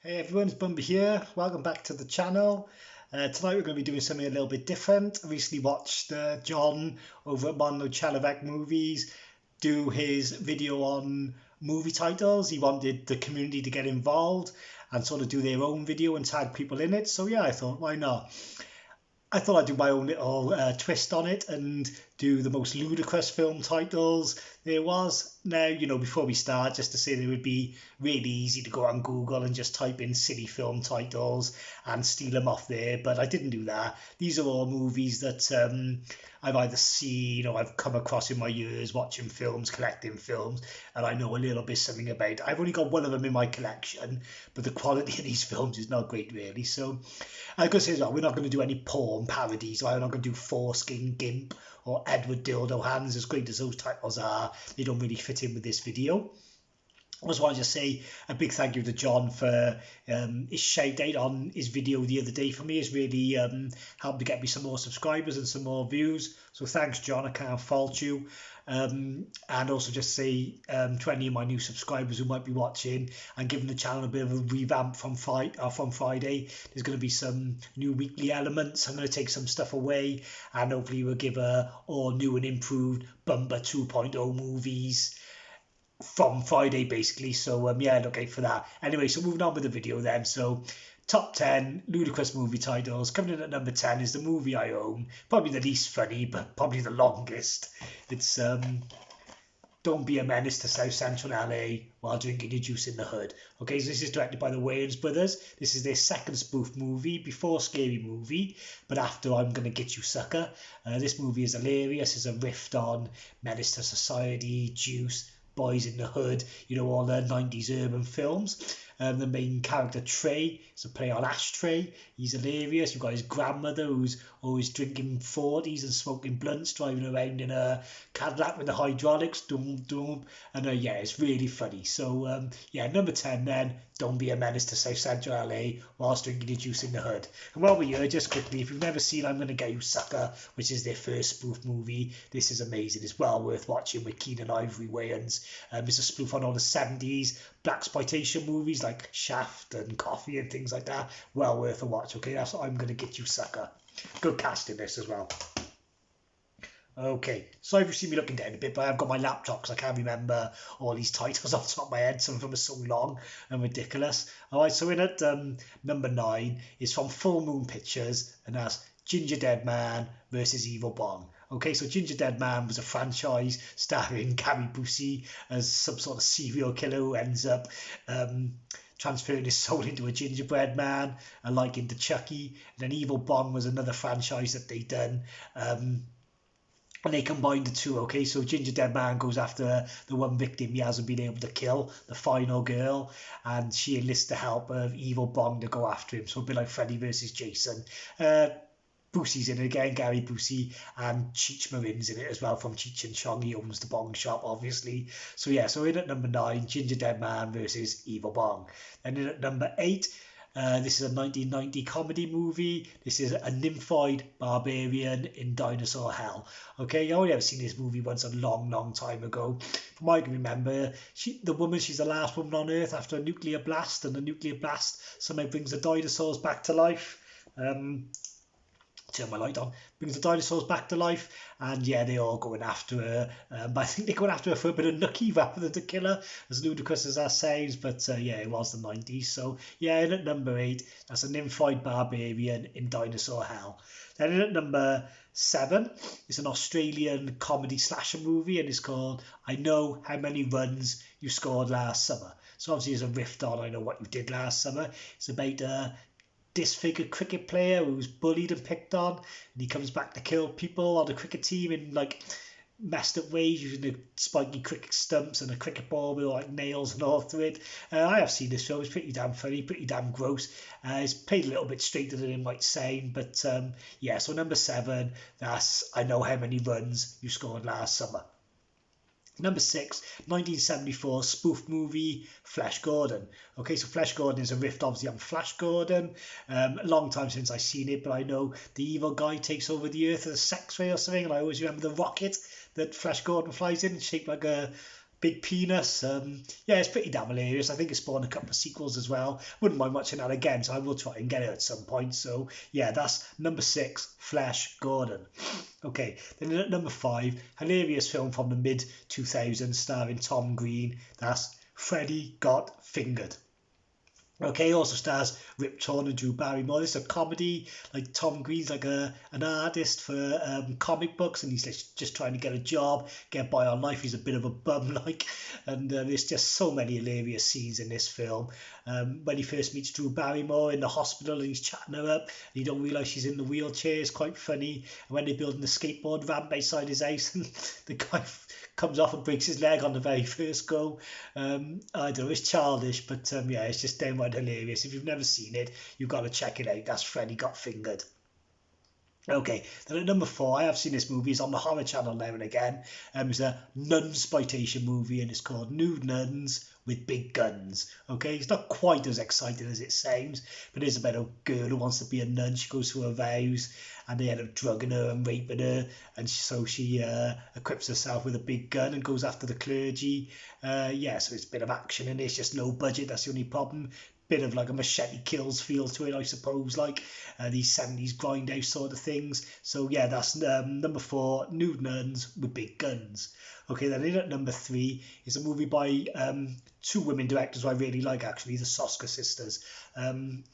Hey everyone, it's Bumby here. Welcome back to the channel. Tonight we're going to be doing something a little bit different. I recently watched John over at Mondo Chelloveck Movies do his video on movie titles. He wanted the community to get involved and sort of do their own video and tag people in it. So yeah, I thought, why not? I thought I'd do my own little twist on it and do the most ludicrous film titles there was. Now, before we start, just to say they would be really easy to go on Google and just type in silly film titles and steal them off there, but I didn't do that. These are all movies that I've either seen or I've come across in my years watching films, collecting films, and I know a little bit something about. I've only got one of them in my collection, but the quality of these films is not great really. So I could say as well, we're not going to do any porn parodies. We're not going to do Foreskin Gimp or Edward Dildo Hands. As great as those titles are, they don't really fit in with this video. I just want to say a big thank you to John for his shout out on his video the other day for me. It's really helped to get me some more subscribers and some more views. So thanks, John. I can't fault you. And also just say to any of my new subscribers who might be watching, I'm giving the channel a bit of a revamp from Friday. There's going to be some new weekly elements. I'm going to take some stuff away, and hopefully we'll give all new and improved Bumba 2.0 movies from Friday basically. So yeah, look out for that. Anyway, so moving on with the video then. So top 10 ludicrous movie titles. Coming in at number 10 is the movie I own, probably the least funny but probably the longest. It's Don't Be a Menace to South Central LA While Drinking Your Juice in the Hood. Okay, so this is directed by the Wayans brothers. This is their second spoof movie, before Scary Movie, but after I'm Gonna Get You Sucker. This movie is hilarious. It's a riff on Menace to Society, Juice, Boys in the Hood, all the 90s urban films. The main character, Trey, is a play on Ashtray. He's hilarious. You've got his grandmother who's always drinking 40s and smoking blunts, driving around in a Cadillac with the hydraulics. Doom, doom. And yeah, it's really funny. So yeah, number 10 then, Don't Be a Menace to South Central LA Whilst Drinking Your Juice in the Hood. And while we're here, just quickly, if you've never seen I'm Gonna Get You Sucker, which is their first spoof movie, this is amazing. It's well worth watching with Keenan Ivory Wayans. It's a spoof on all the 70s blaxploitation movies like Shaft and Coffee and things like that. Well worth a watch. Okay, that's what I'm Gonna Get You Sucker. Good cast in this as well. Okay, sorry if you see me looking down a bit, but I've got my laptop because I can't remember all these titles off the top of my head. Some of them are so long and ridiculous. All right, so in at number 9 is from Full Moon Pictures, and that's Ginger Dead Man versus Evil Bong. Okay, so Ginger Dead Man was a franchise starring Gary Busey as some sort of serial killer who ends up transferring his soul into a gingerbread man, like into Chucky. And then Evil Bong was another franchise that they done. And they combined the two. Okay, so Ginger Dead Man goes after the one victim he hasn't been able to kill, the final girl, and she enlists the help of Evil Bong to go after him. So a bit like Freddy versus Jason. Busey's in it again, Gary Busey, and Cheech Marin's in it as well from Cheech and Chong. He owns the Bong shop, obviously. So yeah, so in at number 9, Ginger Dead Man versus Evil Bong. Then in at number 8, this is a 1990 comedy movie. This is a nymphoid barbarian in Dinosaur Hell. Okay, I only ever seen this movie once a long, long time ago. From what I can remember, she's the last woman on Earth after a nuclear blast, and the nuclear blast somehow brings the dinosaurs back to life. Turn my light on, brings the dinosaurs back to life, and yeah, they're all going after her. I think they're going after her for a bit of nookie rather than to kill her, as ludicrous as that sounds, but yeah, it was the 90s. So yeah, in at number 8, that's a nymphoid barbarian in Dinosaur Hell. Then in at number 7, it's an Australian comedy slasher movie, and it's called I Know How Many Runs You Scored Last Summer. So obviously it's a riff on I Know What You Did Last Summer. It's about disfigured cricket player who's bullied and picked on, and he comes back to kill people on the cricket team in like messed up ways, using the spiky cricket stumps and a cricket ball with like nails and all through it. I have seen this film. It's pretty damn funny, pretty damn gross. It's played a little bit straighter than it might sound, but yeah, so number 7, that's I Know How Many Runs You Scored Last Summer. Number 6, 1974 spoof movie, Flash Gordon. Okay, so Flash Gordon is a riff obviously on Flash Gordon. A long time since I've seen it, but I know the evil guy takes over the Earth as a sex ray or something, and I always remember the rocket that Flash Gordon flies in, shaped like a Big Penis. Yeah, it's pretty damn hilarious. I think it's spawned a couple of sequels as well. Wouldn't mind watching that again, so I will try and get it at some point. So yeah, that's number 6, Flash Gordon. Okay, then at number 5, hilarious film from the mid 2000s starring Tom Green. That's Freddy Got Fingered. Okay, also stars Rip Torn and Drew Barrymore. It's a comedy. Like Tom Green's like an artist for comic books, and he's just trying to get a job, get by on life. He's a bit of a bum, like, and there's just so many hilarious scenes in this film. When he first meets Drew Barrymore in the hospital, and he's chatting her up, and you don't realise she's in the wheelchair. It's quite funny. And when they're building the skateboard ramp outside his house, and the guy comes off and breaks his leg on the very first go. I don't know, it's childish, but yeah, it's just downright hilarious. If you've never seen it, you've got to check it out. That's Freddy Got Fingered. Okay, then at number 4, I have seen this movie. It's on the Horror Channel now and again. It's a nun-sploitation movie, and it's called Nude Nuns with Big Guns. Okay, it's not quite as exciting as it sounds, but it is about a girl who wants to be a nun. She goes through her vows, and they end up drugging her and raping her, and so she equips herself with a big gun and goes after the clergy. Yeah, so it's a bit of action, and it's just low budget. That's the only problem. Bit of like a Machete Kills feel to it, I suppose, like these 70s grindhouse sort of things. So yeah, that's number 4, Nude Nuns with Big Guns. Okay, then in at number 3 is a movie by 2 women directors who I really like, actually, the Soska sisters.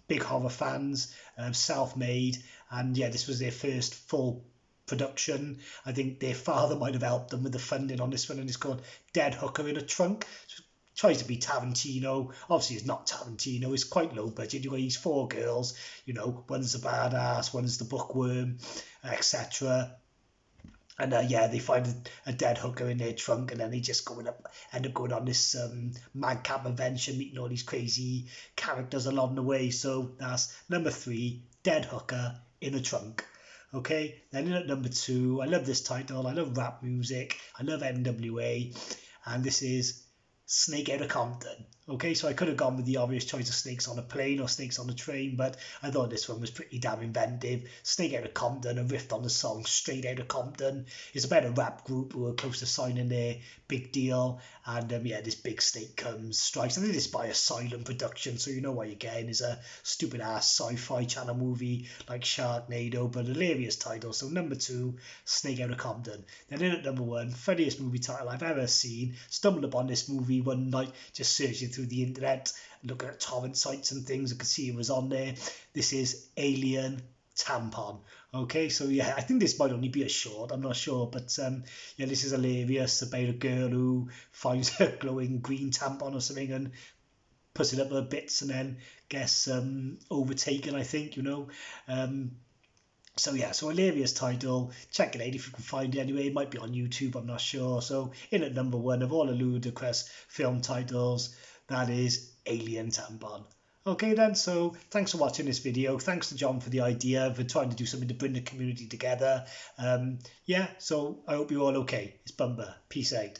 Big horror fans, self-made, and yeah, this was their first full production. I think their father might have helped them with the funding on this one, and it's called Dead Hooker in a Trunk. Tries to be Tarantino. Obviously, it's not Tarantino. It's quite low budget. You've got these 4 girls, you know, one's the badass, one's the bookworm, etc. And yeah, they find a dead hooker in their trunk, and then they just end up going on this madcap adventure, meeting all these crazy characters along the way. So that's number 3, Dead Hooker in a Trunk. Okay, then in at number 2, I love this title. I love rap music. I love NWA, and this is Snake Out of Compton. Okay, so I could have gone with the obvious choice of Snakes on a Plane or Snakes on a Train, but I thought this one was pretty damn inventive. Snake Out of Compton, a riff on the song Straight Outta Compton. It's about a rap group who are close to signing their big deal, and yeah, this big snake comes, strikes. I think this is by a silent production, so you know what you're getting is a stupid ass sci-fi channel movie like Sharknado, but hilarious title. So number 2, Snake Out of Compton. Then in at number 1, funniest movie title I've ever seen. Stumbled upon this movie one night, just searching through the internet, looking at torrent sites and things. I could see it was on there. This is Alien Tampon. Okay, so yeah, I think this might only be a short, I'm not sure, but yeah, this is hilarious, about a girl who finds a glowing green tampon or something and puts it up her bits and then gets overtaken, I think, you know. So yeah, so hilarious title. Check it out if you can find it anyway. It might be on YouTube, I'm not sure. So in at number 1 of all the Ludicrous film titles, that is Alien Tampon. Okay then, so thanks for watching this video. Thanks to John for the idea, for trying to do something to bring the community together. Yeah, so I hope you're all okay. It's Bumba. Peace out.